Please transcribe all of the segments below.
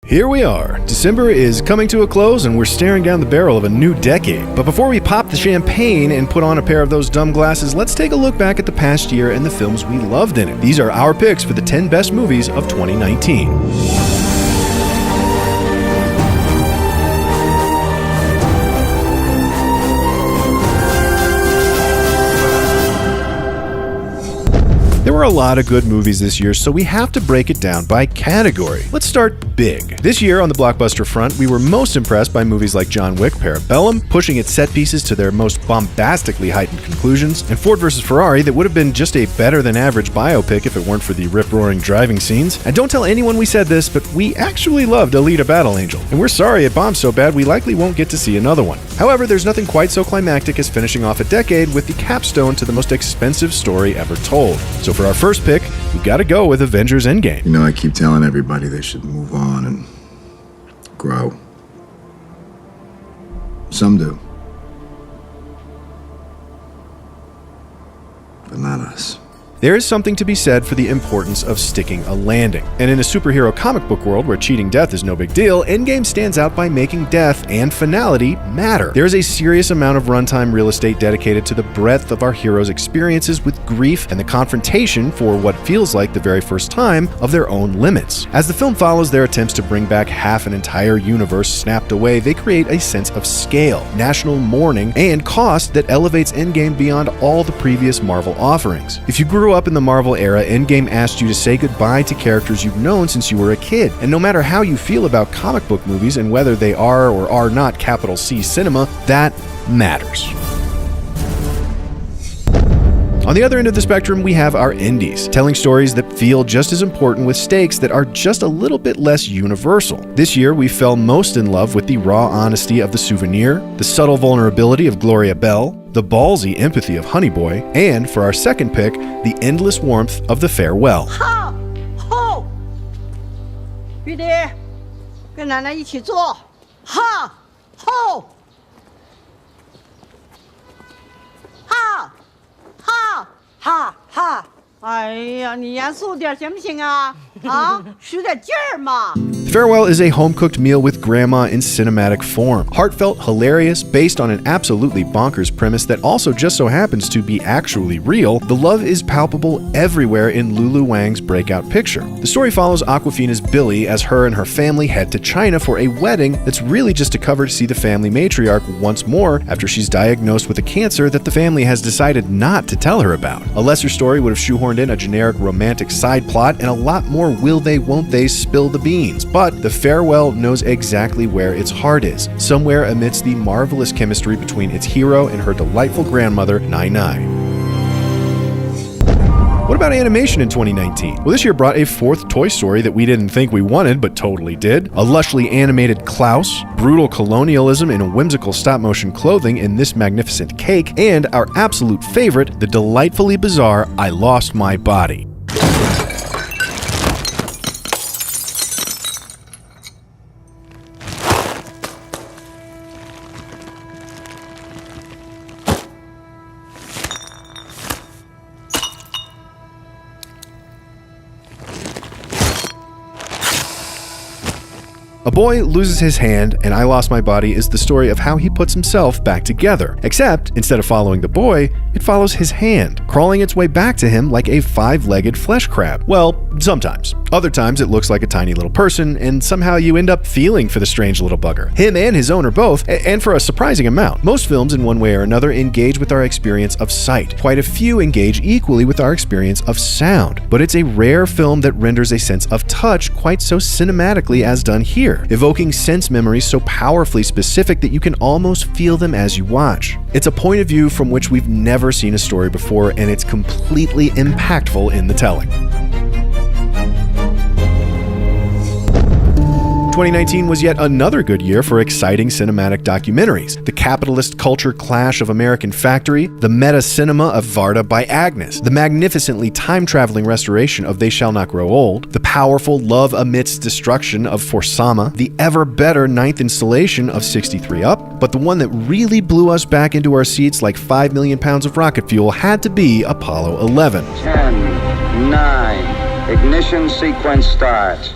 Here we are. December is coming to a close and we're staring down the barrel of a new decade. But before we pop the champagne and put on a pair of those dumb glasses, let's take a look back at the past year and the films we loved in it. These are our picks for the 10 best movies of 2019. There were a lot of good movies this year, so we have to break it down by category. Let's start big. This year on the blockbuster front, we were most impressed by movies like John Wick Parabellum, pushing its set pieces to their most bombastically heightened conclusions, and Ford vs. Ferrari that would have been just a better-than-average biopic if it weren't for the rip-roaring driving scenes. And don't tell anyone we said this, but we actually loved Alita Battle Angel, and we're sorry it bombed so bad we likely won't get to see another one. However, there's nothing quite so climactic as finishing off a decade with the capstone to the most expensive story ever told. So for our first pick, we gotta go with Avengers Endgame. You know, I keep telling everybody they should move on and grow. Some do. But not us. There is something to be said for the importance of sticking a landing. And in a superhero comic book world where cheating death is no big deal, Endgame stands out by making death and finality matter. There is a serious amount of runtime real estate dedicated to the breadth of our heroes' experiences with grief and the confrontation for what feels like the very first time of their own limits. As the film follows their attempts to bring back half an entire universe snapped away, they create a sense of scale, national mourning, and cost that elevates Endgame beyond all the previous Marvel offerings. If you grew up in the Marvel era, Endgame asked you to say goodbye to characters you've known since you were a kid. And no matter how you feel about comic book movies and whether they are or are not capital C cinema, that matters. On the other end of the spectrum, we have our indies, telling stories that feel just as important with stakes that are just a little bit less universal. This year, we fell most in love with the raw honesty of The Souvenir, the subtle vulnerability of Gloria Bell, the ballsy empathy of Honey Boy, and for our second pick, the endless warmth of The Farewell. 好，好，玉迪，跟奶奶一起做，好，好，好，好，好，好。哎呀，你严肃点行不行啊？啊，使点劲儿嘛。 The Farewell is a home-cooked meal with grandma in cinematic form. Heartfelt, hilarious, based on an absolutely bonkers premise that also just so happens to be actually real, the love is palpable everywhere in Lulu Wang's breakout picture. The story follows Awkwafina's Billy as her and her family head to China for a wedding that's really just a cover to see the family matriarch once more after she's diagnosed with a cancer that the family has decided not to tell her about. A lesser story would have shoehorned in a generic romantic side plot and a lot more will they, won't they spill the beans. But The Farewell knows exactly where its heart is, somewhere amidst the marvelous chemistry between its hero and her delightful grandmother, Nai Nai. What about animation in 2019? Well, this year brought a fourth Toy Story that we didn't think we wanted, but totally did. A lushly animated Klaus, brutal colonialism in whimsical stop-motion clothing in This Magnificent Cake, and our absolute favorite, the delightfully bizarre I Lost My Body. A boy loses his hand, and I Lost My Body is the story of how he puts himself back together. Except, instead of following the boy, it follows his hand, crawling its way back to him like a five-legged flesh crab. Well, sometimes. Other times it looks like a tiny little person, and somehow you end up feeling for the strange little bugger. Him and his owner both, and for a surprising amount. Most films, in one way or another, engage with our experience of sight. Quite a few engage equally with our experience of sound. But it's a rare film that renders a sense of touch quite so cinematically as done here, evoking sense memories so powerfully specific that you can almost feel them as you watch. It's a point of view from which we've never seen a story before, and it's completely impactful in the telling. 2019 was yet another good year for exciting cinematic documentaries. The capitalist culture clash of American Factory, the meta cinema of Varda by Agnes, the magnificently time-traveling restoration of They Shall Not Grow Old, the powerful love amidst destruction of Forsama, the ever-better ninth installation of 63 Up, but the one that really blew us back into our seats like 5 million pounds of rocket fuel had to be Apollo 11. 10, 9, ignition sequence start.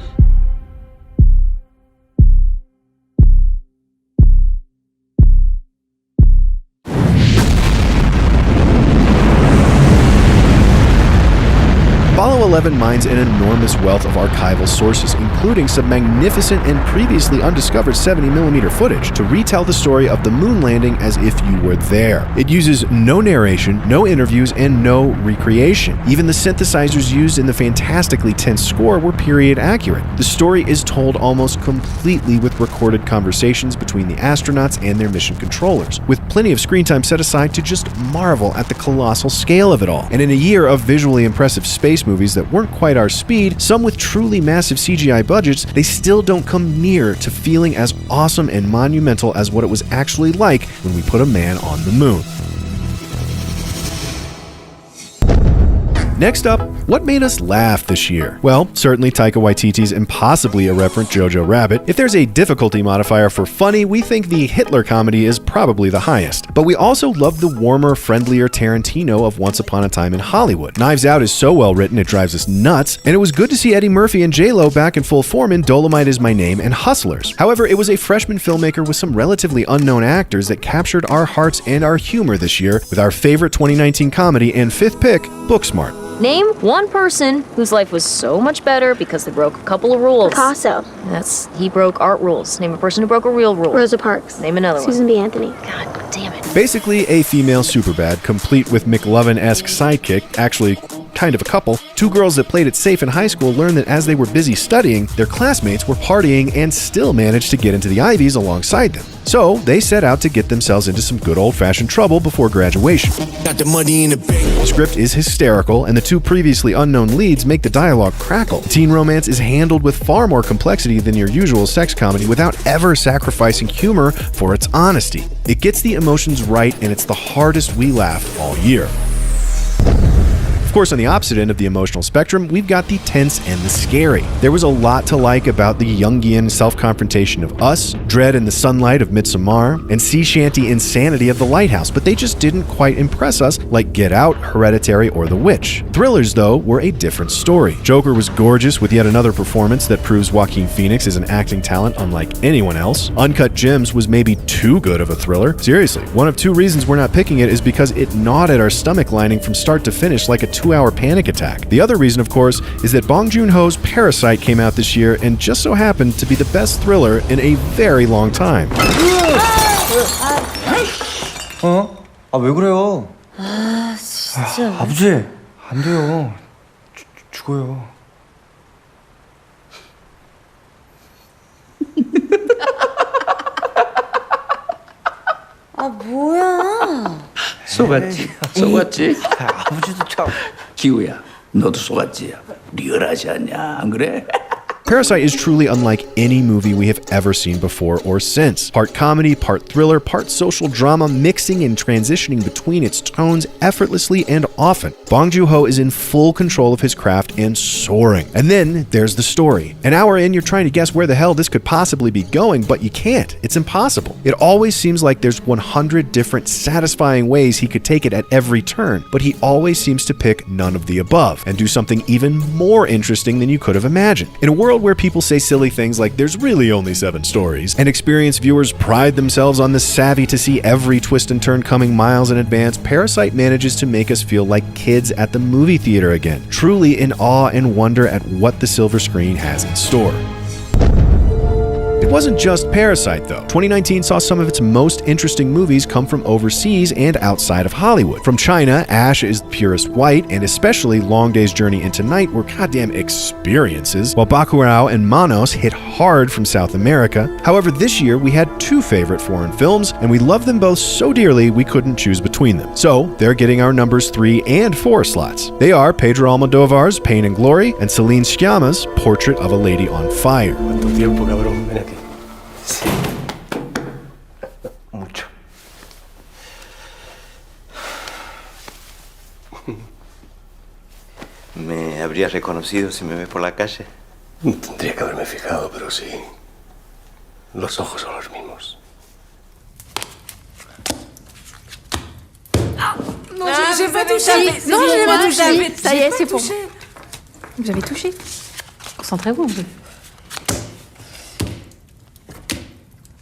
2011 mines an enormous wealth of archival sources, including some magnificent and previously undiscovered 70mm footage to retell the story of the moon landing as if you were there. It uses no narration, no interviews, and no recreation. Even the synthesizers used in the fantastically tense score were period accurate. The story is told almost completely with recorded conversations between the astronauts and their mission controllers, with plenty of screen time set aside to just marvel at the colossal scale of it all. And in a year of visually impressive space movies that weren't quite our speed, some with truly massive CGI budgets, they still don't come near to feeling as awesome and monumental as what it was actually like when we put a man on the moon. Next up, what made us laugh this year? Well, certainly Taika Waititi's impossibly irreverent Jojo Rabbit. If there's a difficulty modifier for funny, we think the Hitler comedy is probably the highest. But we also love the warmer, friendlier Tarantino of Once Upon a Time in Hollywood. Knives Out is so well written it drives us nuts, and it was good to see Eddie Murphy and J-Lo back in full form in Dolomite Is My Name and Hustlers. However, it was a freshman filmmaker with some relatively unknown actors that captured our hearts and our humor this year with our favorite 2019 comedy and fifth pick, Booksmart. Name one person whose life was so much better because they broke a couple of rules. Picasso. He broke art rules. Name a person who broke a real rule. Rosa Parks. Name another Susan one. B. Anthony. God damn it. Basically, a female Superbad, complete with McLovin-esque sidekick, actually kind of a couple. Two girls that played it safe in high school learned that as they were busy studying, their classmates were partying and still managed to get into the Ivies alongside them. So they set out to get themselves into some good old-fashioned trouble before graduation. Got the money in the bank. The script is hysterical, and the two previously unknown leads make the dialogue crackle. The teen romance is handled with far more complexity than your usual sex comedy without ever sacrificing humor for its honesty. It gets the emotions right, and it's the hardest we laugh all year. Of course, on the opposite end of the emotional spectrum, we've got the tense and the scary. There was a lot to like about the Jungian self-confrontation of Us, dread in the sunlight of Midsommar, and sea shanty insanity of The Lighthouse, but they just didn't quite impress us like Get Out, Hereditary, or The Witch. Thrillers, though, were a different story. Joker was gorgeous with yet another performance that proves Joaquin Phoenix is an acting talent unlike anyone else. Uncut Gems was maybe too good of a thriller. Seriously, one of two reasons we're not picking it is because it gnawed at our stomach lining from start to finish like a 2-hour panic attack. The other reason, of course, is that Bong Joon-ho's Parasite came out this year and just so happened to be the best thriller in a very long time. 왜 그래요? 진짜. 아버지, 안 돼요. 죽어요. 뭐야? 속았지? 속았지? 아버지도 참. 기우야, 너도 속았지? 리얼하지 않냐? 안 그래? Parasite is truly unlike any movie we have ever seen before or since. Part comedy, part thriller, part social drama, mixing and transitioning between its tones effortlessly and often. Bong Joon-ho is in full control of his craft and soaring. And then there's the story. An hour in, you're trying to guess where the hell this could possibly be going, but you can't. It's impossible. It always seems like there's 100 different satisfying ways he could take it at every turn, but he always seems to pick none of the above and do something even more interesting than you could have imagined. In a world where people say silly things like there's really only 7 stories, and experienced viewers pride themselves on the savvy to see every twist and turn coming miles in advance, Parasite manages to make us feel like kids at the movie theater again, truly in awe and wonder at what the silver screen has in store. It wasn't just Parasite, though. 2019 saw some of its most interesting movies come from overseas and outside of Hollywood. From China, Ash is purest white, and especially Long Day's Journey into Night were goddamn experiences, while Bacurau and Manos hit hard from South America. However, this year we had 2 favorite foreign films, and we love them both so dearly we couldn't choose between them. So, they're getting our numbers 3 and 4 slots. They are Pedro Almodovar's Pain and Glory and Celine Sciamma's Portrait of a Lady on Fire. Sí. Mucho. ¿Me habrías reconocido si me ves por la calle? Tendría que haberme fijado, pero sí. Los ojos son los mismos. Non, j'ai pas touché. Non, j'ai pas touché. Ça y est, c'est bon. Vous avez touché. Concentrez-vous un peu.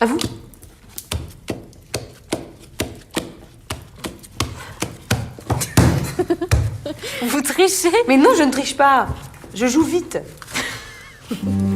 À vous. Vous tricher? Mais non, je ne triche pas. Je joue vite.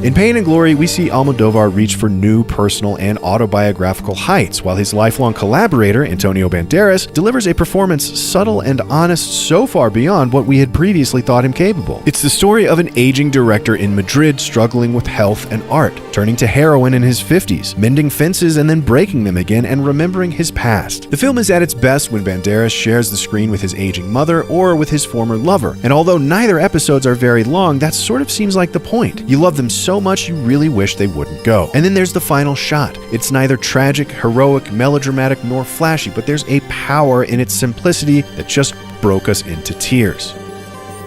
In Pain and Glory, we see Almodovar reach for new personal and autobiographical heights, while his lifelong collaborator, Antonio Banderas, delivers a performance subtle and honest so far beyond what we had previously thought him capable. It's the story of an aging director in Madrid struggling with health and art, turning to heroin in his 50s, mending fences and then breaking them again, and remembering his past. The film is at its best when Banderas shares the screen with his aging mother or with his former lover, and although neither episodes are very long, that sort of seems like the point. You love them so much you really wish they wouldn't go. And then there's the final shot. It's neither tragic, heroic, melodramatic, nor flashy, but there's a power in its simplicity that just broke us into tears.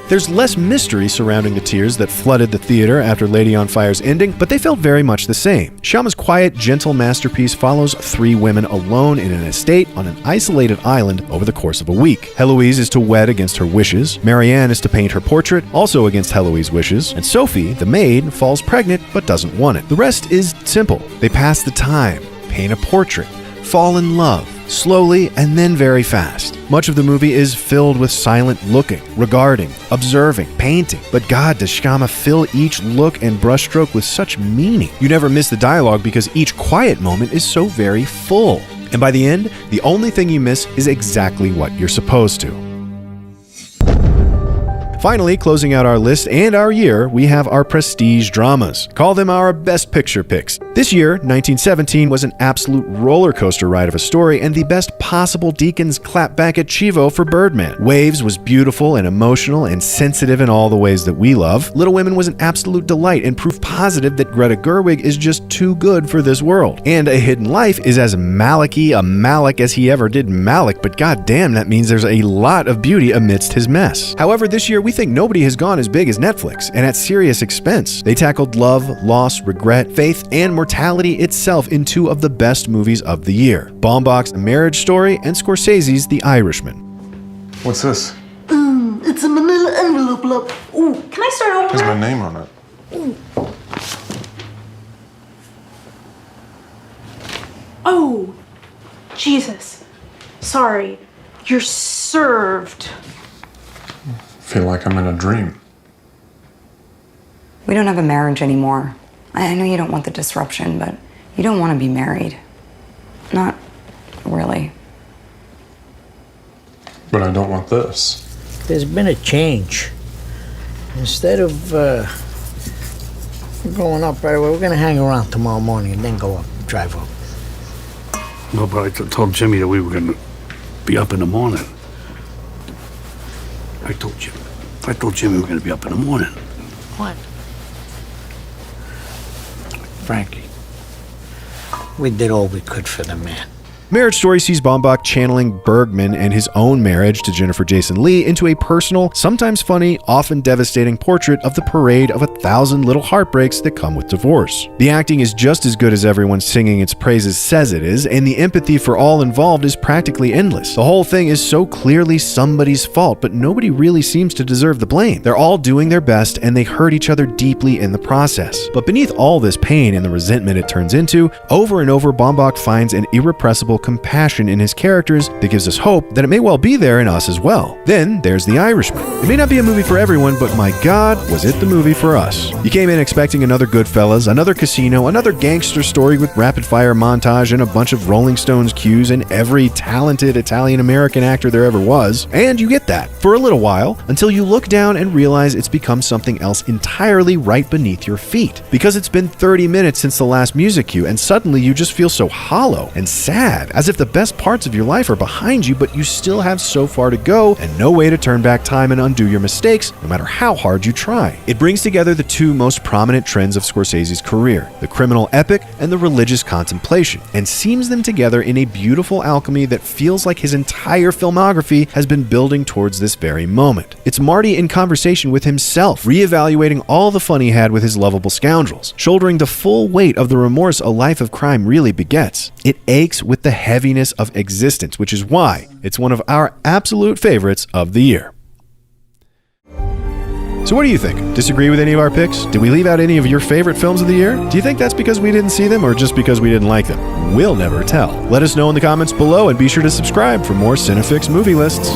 There's less mystery surrounding the tears that flooded the theater after Lady on Fire's ending, but they felt very much the same. Shyama's quiet, gentle masterpiece follows 3 women alone in an estate on an isolated island over the course of a week. Heloise is to wed against her wishes, Marianne is to paint her portrait, also against Heloise's wishes, and Sophie, the maid, falls pregnant but doesn't want it. The rest is simple. They pass the time, paint a portrait, fall in love, slowly and then very fast. Much of the movie is filled with silent looking, regarding, observing, painting. But God, does Shyama fill each look and brushstroke with such meaning. You never miss the dialogue because each quiet moment is so very full. And by the end, the only thing you miss is exactly what you're supposed to. Finally, closing out our list and our year, we have our prestige dramas. Call them our best picture picks. This year, 1917, was an absolute roller coaster ride of a story and the best possible Deacon's clapback at Chivo for Birdman. Waves was beautiful and emotional and sensitive in all the ways that we love. Little Women was an absolute delight and proof positive that Greta Gerwig is just too good for this world. And A Hidden Life is as Malicky a Malik as he ever did Malik, but goddamn, that means there's a lot of beauty amidst his mess. However, this year we think nobody has gone as big as Netflix, and at serious expense. They tackled love, loss, regret, faith, and mortality itself in 2 of the best movies of the year: Baumbach's A Marriage Story and Scorsese's The Irishman. What's this? It's a manila envelope, love. Ooh, can I start over? There's my name on it. Oh, Jesus. Sorry. You're served. I feel like I'm in a dream. We don't have a marriage anymore. I know you don't want the disruption, but you don't want to be married. Not really. But I don't want this. There's been a change. Instead of going up right away, we're going to hang around tomorrow morning and then go up, drive up. No, but I told Jimmy that we were going to be up in the morning. I told Jimmy we were going to be up in the morning. What? Frankie, we did all we could for the man. Marriage Story sees Baumbach channeling Bergman and his own marriage to Jennifer Jason Leigh into a personal, sometimes funny, often devastating portrait of the parade of 1,000 little heartbreaks that come with divorce. The acting is just as good as everyone singing its praises says it is, and the empathy for all involved is practically endless. The whole thing is so clearly somebody's fault, but nobody really seems to deserve the blame. They're all doing their best, and they hurt each other deeply in the process. But beneath all this pain and the resentment it turns into, over and over Baumbach finds an irrepressible compassion in his characters that gives us hope that it may well be there in us as well. Then there's The Irishman. It may not be a movie for everyone, but my God, was it the movie for us. You came in expecting another Goodfellas, another Casino, another gangster story with rapid-fire montage and a bunch of Rolling Stones cues and every talented Italian-American actor there ever was, and you get that for a little while until you look down and realize it's become something else entirely right beneath your feet. Because it's been 30 minutes since the last music cue, and suddenly you just feel so hollow and sad, as if the best parts of your life are behind you, but you still have so far to go and no way to turn back time and undo your mistakes, no matter how hard you try. It brings together the 2 most prominent trends of Scorsese's career, the criminal epic and the religious contemplation, and seams them together in a beautiful alchemy that feels like his entire filmography has been building towards this very moment. It's Marty in conversation with himself, reevaluating all the fun he had with his lovable scoundrels, shouldering the full weight of the remorse a life of crime really begets. It aches with the heaviness of existence, which is why it's one of our absolute favorites of the year. So what do you think? Disagree with any of our picks? Did we leave out any of your favorite films of the year? Do you think that's because we didn't see them or just because we didn't like them? We'll never tell. Let us know in the comments below and be sure to subscribe for more CineFix movie lists.